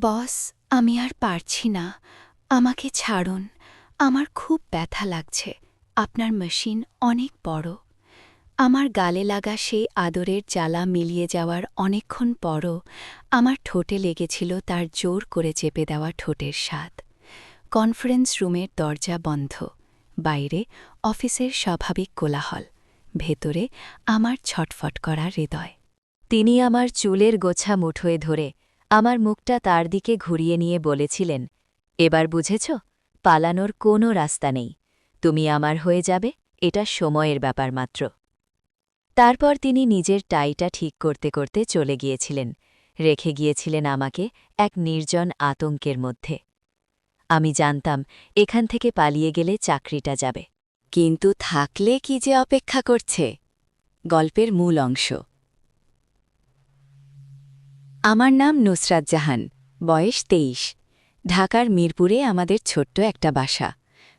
বস, আমি আর পারছি না। আমাকে ছাড়ুন। আমার খুব ব্যথা লাগছে। আপনার মেশিন অনেক বড়। আমার গালে লাগা সেই আদরের জ্বালা মিলিয়ে যাওয়ার অনেকক্ষণ পরও আমার ঠোঁটে লেগেছিল তার জোর করে চেপে দেওয়া ঠোঁটের স্বাদ। কনফারেন্স রুমের দরজা বন্ধ। বাইরে অফিসের স্বাভাবিক কোলাহল। ভেতরে আমার ছটফট করা হৃদয়। তিনি আমার চুলের গোছা মুঠোয় ধরে আমার মুখটা তার দিকে ঘুরিয়ে নিয়ে বলেছিলেন, এবার বুঝেছ, পালানোর কোনো রাস্তা নেই। তুমি আমার হয়ে যাবে, এটা সময়ের ব্যাপার মাত্র। তারপর তিনি নিজের টাইটা ঠিক করতে করতে চলে গিয়েছিলেন, রেখে গিয়েছিলেন আমাকে এক নির্জন আতঙ্কের মধ্যে। আমি জানতাম এখান থেকে পালিয়ে গেলে চাকরিটা যাবে, কিন্তু থাকলে কি যে অপেক্ষা করছে। গল্পের মূল অংশ। আমার নাম নুসরাত জাহান, বয়স ২৩। ঢাকার মিরপুরে আমাদের ছোট্ট একটা বাসা।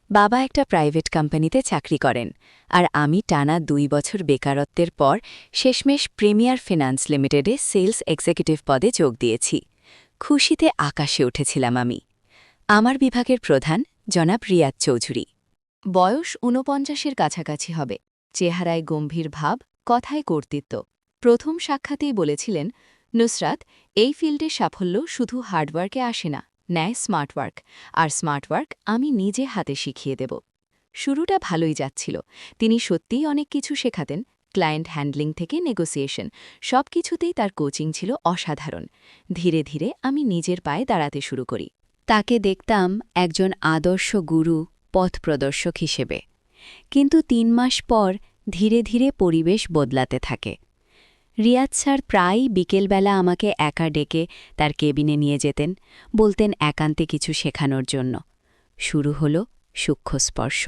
বাবা একটা প্রাইভেট কোম্পানিতে চাকরি করেন, আর আমি টানা ২ বছর বেকারত্বের পর শেষমেশ প্রিমিয়ার ফিন্যান্স লিমিটেডে সেলস এক্সিকিউটিভ পদে যোগ দিয়েছি। খুশিতে আকাশে উঠেছিলাম আমি। আমার বিভাগের প্রধান জনাব রিয়াদ চৌধুরী। বয়স ৪৯-এর কাছাকাছি হবে। চেহারায় গম্ভীর ভাব, কথায় কর্তৃত্ব। প্রথম সাক্ষাতেই বলেছিলেন, নুসরাত, এই ফিল্ডে সাফল্য শুধু হার্ডওয়ার্কে আসে না, নেয় স্মার্টওয়ার্ক। আর স্মার্টওয়ার্ক আমি নিজে হাতে শিখিয়ে দেব। শুরুটা ভালোই যাচ্ছিল। তিনি সত্যিই অনেক কিছু শেখাতেন, ক্লায়েন্ট হ্যান্ডলিং থেকে নেগোসিয়েশন, সব কিছুতেই তার কোচিং ছিল অসাধারণ। ধীরে ধীরে আমি নিজের পায়ে দাঁড়াতে শুরু করি। তাকে দেখতাম একজন আদর্শ গুরু, পথপ্রদর্শক হিসেবে। কিন্তু ৩ মাস পর ধীরে ধীরে পরিবেশ বদলাতে থাকে। রিয়াদ স্যার প্রায়ই বিকেলবেলা আমাকে একা ডেকে তার কেবিনে নিয়ে যেতেন, বলতেন একান্তে কিছু শেখানোর জন্য। শুরু হল সূক্ষ্ম স্পর্শ,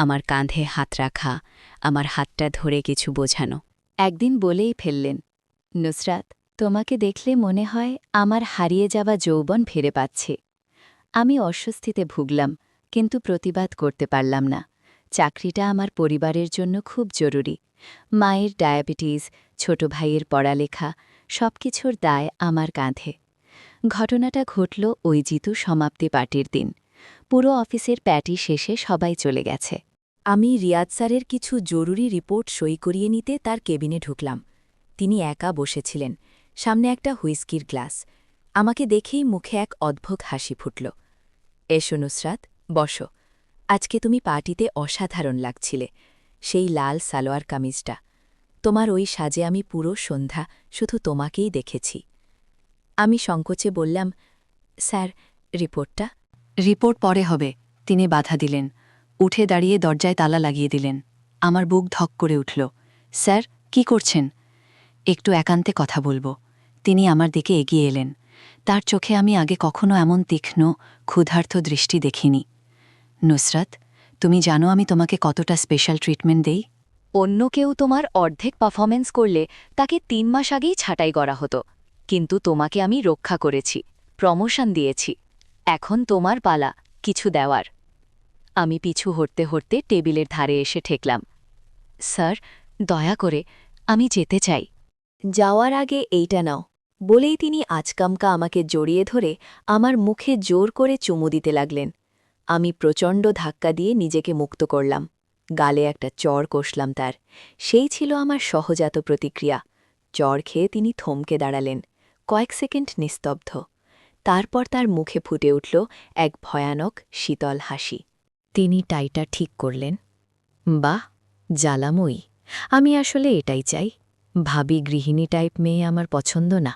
আমার কাঁধে হাত রাখা, আমার হাতটা ধরে কিছু বোঝানো। একদিন বলেই ফেললেন, নুসরাত, তোমাকে দেখলে মনে হয় আমার হারিয়ে যাওয়া যৌবন ফিরে পাচ্ছে। আমি অস্বস্তিতে ভুগলাম, কিন্তু প্রতিবাদ করতে পারলাম না। চাকরিটা আমার পরিবারের জন্য খুব জরুরি। মায়ের ডায়াবেটিস, ছোট ভাইয়ের পড়ালেখা, সবকিছুর দায় আমার কাঁধে। ঘটনাটা ঘটল ওই জিতু সমাপ্তি পার্টির দিন। পুরো অফিসের প্যাটি শেষে সবাই চলে গেছে। আমি রিয়াদ স্যারের কিছু জরুরি রিপোর্ট সই করিয়ে নিতে তার কেবিনে ঢুকলাম। তিনি একা বসেছিলেন, সামনে একটা হুইস্কির গ্লাস। আমাকে দেখেই মুখে এক অদ্ভুত হাসি ফুটল। এসো নুসরাত, বসো। আজকে তুমি পার্টিতে অসাধারণ লাগছিলে, সেই লাল সালোয়ার কামিজটা। তোমার ওই সাজে আমি পুরো সন্ধ্যা শুধু তোমাকেই দেখেছি। আমি সংকোচে বললাম, স্যার, রিপোর্টটা? রিপোর্ট পরে হবে, তিনি বাধা দিলেন। উঠে দাঁড়িয়ে দরজায় তালা লাগিয়ে দিলেন। আমার বুক ধক করে উঠল। স্যার, কি করছেন? একটু একান্তে কথা বলবো। তিনি আমার দিকে এগিয়ে এলেন। তার চোখে আমি আগে কখনো এমন তীক্ষ্ণ, ক্ষুধার্ত দৃষ্টি দেখিনি। নুসরাত, তুমি জানো আমি তোমাকে কতটা স্পেশাল ট্রিটমেন্ট দেই? অন্য কেউ তোমার অর্ধেক পারফরমেন্স করলে তাকে ৩ মাস আগেই ছাঁটাই করা হতো, কিন্তু তোমাকে আমি রক্ষা করেছি, প্রমোশন দিয়েছি। এখন তোমার পালা কিছু দেওয়ার। আমি পিছু হটতে হটতে টেবিলের ধারে এসে ঠেকলাম। স্যার, দয়া করে, আমি যেতে চাই। যাওয়ার আগে এইটা নাও, বলেই তিনি আচকামকা আমাকে জড়িয়ে ধরে আমার মুখে জোর করে চুমু দিতে লাগলেন। আমি প্রচণ্ড ধাক্কা দিয়ে নিজেকে মুক্ত করলাম। গালে একটা চড় কষলাম তার। সেই ছিল আমার সহজাত প্রতিক্রিয়া। চড় খেয়ে তিনি থমকে দাঁড়ালেন, কয়েক সেকেন্ড নিস্তব্ধ। তারপর তার মুখে ফুটে উঠল এক ভয়ানক শীতল হাসি। তিনি টাইটা ঠিক করলেন। বাহ, জ্বালাময়ী। আমি আসলে এটাই চাই। ভাবি গৃহিণী টাইপ মেয়ে আমার পছন্দ না।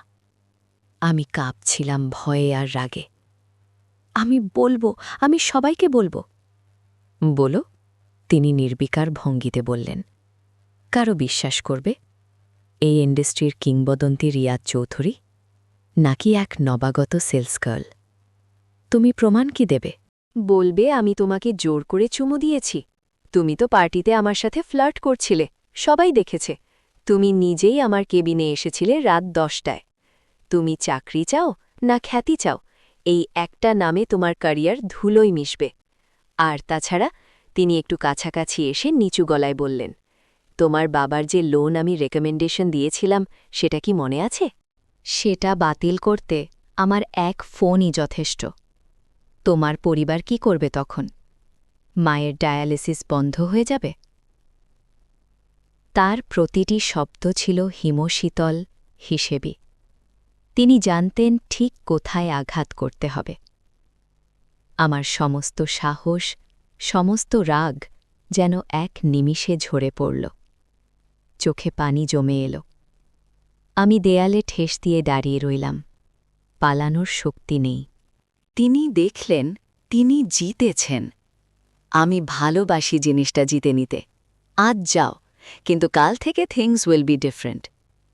আমি কাঁপছিলাম ভয়ে আর রাগে। আমি সবাইকে বলবো। বলো, তিনি নির্বিকার ভঙ্গিতে বললেন। কারো বিশ্বাস করবে? এই ইন্ডাস্ট্রির কিংবদন্তি রিয়াদ চৌধুরী, নাকি এক নবাগত সেলস গার্ল? তুমি প্রমাণ কি দেবে? বলবে আমি তোমাকে জোর করে চুমু দিয়েছি? তুমি তো পার্টিতে আমার সাথে ফ্লার্ট করছিলে, সবাই দেখেছে। তুমি নিজেই আমার কেবিনে এসেছিলে রাত 10টায়। তুমি চাকরি চাও না খ্যাতি চাও? এই একটা নামে তোমার ক্যারিয়ার ধুলোয় মিশবে। আর তাছাড়া, তিনি একটু কাছাকাছি এসে নিচু গলায় বললেন, তোমার বাবার যে লোন আমি রেকমেন্ডেশন দিয়েছিলাম, সেটা কি মনে আছে? সেটা বাতিল করতে আমার এক ফোনই যথেষ্ট। তোমার পরিবার কি করবে তখন? মায়ের ডায়ালিসিস বন্ধ হয়ে যাবে? তার প্রতিটি শব্দ ছিল হিমশীতল হিসেবে। তিনি জানতেন ঠিক কোথায় আঘাত করতে হবে। আমার সমস্ত সাহস, সমস্ত রাগ যেন এক নিমিষে ঝরে পড়ল। চোখে পানি জমে এলো। আমি দেয়ালে ঠেস দিয়ে দাঁড়িয়ে রইলাম। পালানোর শক্তি নেই। তিনি দেখলেন তিনি জিতেছেন। আমি ভালোবাসি জিনিসটা জিতে নিতে। আজ যাও, কিন্তু কাল থেকে থিংস উইল বি ডিফারেন্ট।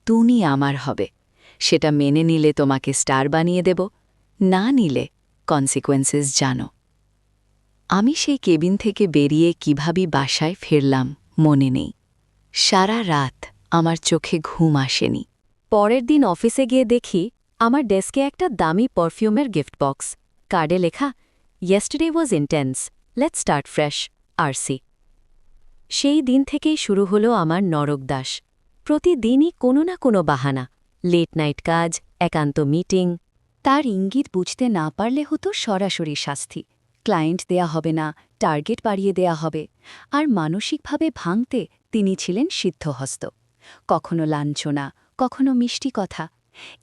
তুমি আমার হবে। সেটা মেনে নিলে তোমাকে স্টার বানিয়ে দেব, না নিলে কনসিকোয়েন্সেস জানো। আমি সেই কেবিন থেকে বেরিয়ে কিভাবে বাসায় ফিরলাম মনে নেই। সারা রাত আমার চোখে ঘুম আসেনি। পরের দিন অফিসে গিয়ে দেখি আমার ডেস্কে একটা দামি পারফিউমের গিফট বক্স, কার্ডে লেখা, yesterday was intense, let's start fresh, RC. সেই দিন থেকেই শুরু হলো আমার নরকদাস। প্রতিদিনই কোনো না কোনো বাহানা, লেট নাইট কাজ, একান্ত মিটিং। তার ইঙ্গিত বুঝতে না পারলে হতো সরাসরি শাস্তি। ক্লায়েন্ট দেয়া হবে না, টার্গেট বাড়িয়ে দেয়া হবে। আর মানসিকভাবে ভাঙতে তিনি ছিলেন সিদ্ধহস্ত। কখনো লাঞ্ছনা, কখনো মিষ্টি কথা।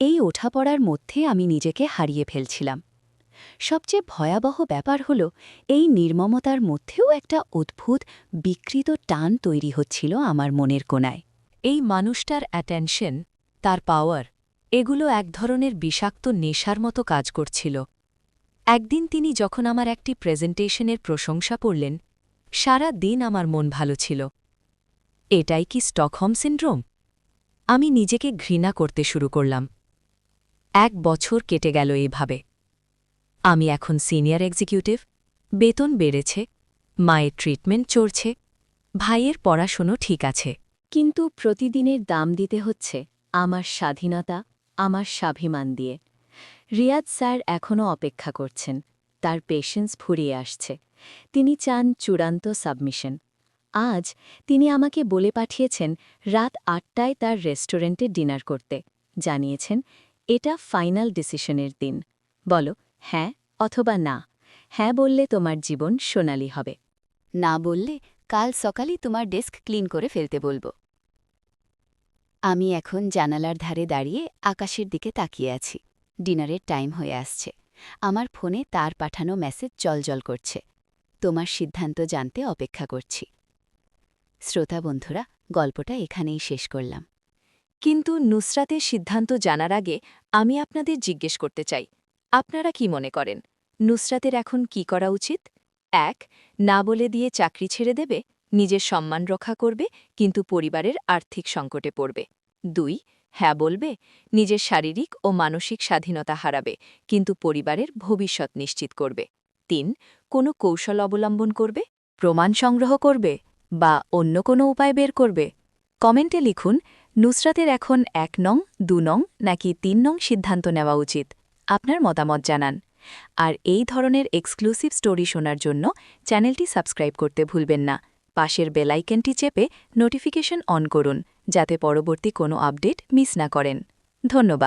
এই ওঠাপড়ার মধ্যে আমি নিজেকে হারিয়ে ফেলছিলাম। সবচেয়ে ভয়াবহ ব্যাপার হল, এই নির্মমতার মধ্যেও একটা অদ্ভুত বিকৃত টান তৈরি হচ্ছিল আমার মনের কোণায়। এই মানুষটার অ্যাটেনশন, তার পাওয়ার, এগুলো এক ধরনের বিষাক্ত নেশার মতো কাজ করছিল। একদিন তিনি যখন আমার একটি প্রেজেন্টেশনের প্রশংসা করলেন, সারা দিন আমার মন ভালো ছিল। এটাই কি স্টকহোম সিন্ড্রোম? আমি নিজেকে ঘৃণা করতে শুরু করলাম। 1 বছর কেটে গেল এইভাবে। আমি এখন সিনিয়র এক্সিকিউটিভ, বেতন বেড়েছে, মায়ের ট্রিটমেন্ট চলছে, ভাইয়ের পড়াশোনা ঠিক আছে। কিন্তু প্রতিদিনের দাম দিতে হচ্ছে আমার স্বাধীনতা, আমার স্বাভিমান দিয়ে। রিয়াদ স্যার এখনও অপেক্ষা করছেন। তার পেশেন্স ফুরিয়ে আসছে। তিনি চান চূড়ান্ত সাবমিশন। আজ তিনি আমাকে বলে পাঠিয়েছেন রাত 8টায় তার রেস্টুরেন্টে ডিনার করতে। জানিয়েছেন এটা ফাইনাল ডিসিশনের দিন। বলো হ্যাঁ অথবা না। হ্যাঁ বললে তোমার জীবন সোনালি হবে, না বললে কাল সকালেই তোমার ডেস্ক ক্লিন করে ফেলতে বলবো। আমি এখন জানালার ধারে দাঁড়িয়ে আকাশের দিকে তাকিয়ে আছি। ডিনারের টাইম হয়ে আসছে। আমার ফোনে তার পাঠানো মেসেজ জলজল করছে। তোমার সিদ্ধান্ত জানতে অপেক্ষা করছি। শ্রোতা বন্ধুরা, গল্পটা এখানেই শেষ করলাম। কিন্তু নুসরাতের সিদ্ধান্ত জানার আগে আমি আপনাদের জিজ্ঞেস করতে চাই, আপনারা কি মনে করেন নুসরাতের এখন কি করা উচিত? 1. না বলে দিয়ে চাকরি ছেড়ে দেবে, নিজের সম্মান রক্ষা করবে, কিন্তু পরিবারের আর্থিক সংকটে পড়বে। 2. হ্যাঁ বলবে, নিজের শারীরিক ও মানসিক স্বাধীনতা হারাবে, কিন্তু পরিবারের ভবিষ্যৎ নিশ্চিত করবে। 3. কোনো কৌশল অবলম্বন করবে, প্রমাণ সংগ্রহ করবে, বা অন্য কোনো উপায় বের করবে? কমেন্টে লিখুন নুসরাতের এখন 1 নং, 2 নং নাকি 3 নং সিদ্ধান্ত নেওয়া উচিত। আপনার মতামত জানান। আর এই ধরনের এক্সক্লুসিভ স্টোরি শোনার জন্য চ্যানেলটি সাবস্ক্রাইব করতে ভুলবেন না। পাশের বেল আইকনটি চেপে নোটিফিকেশন অন করুন, যাতে পরবর্তী কোনো আপডেট মিস না করেন। ধন্যবাদ।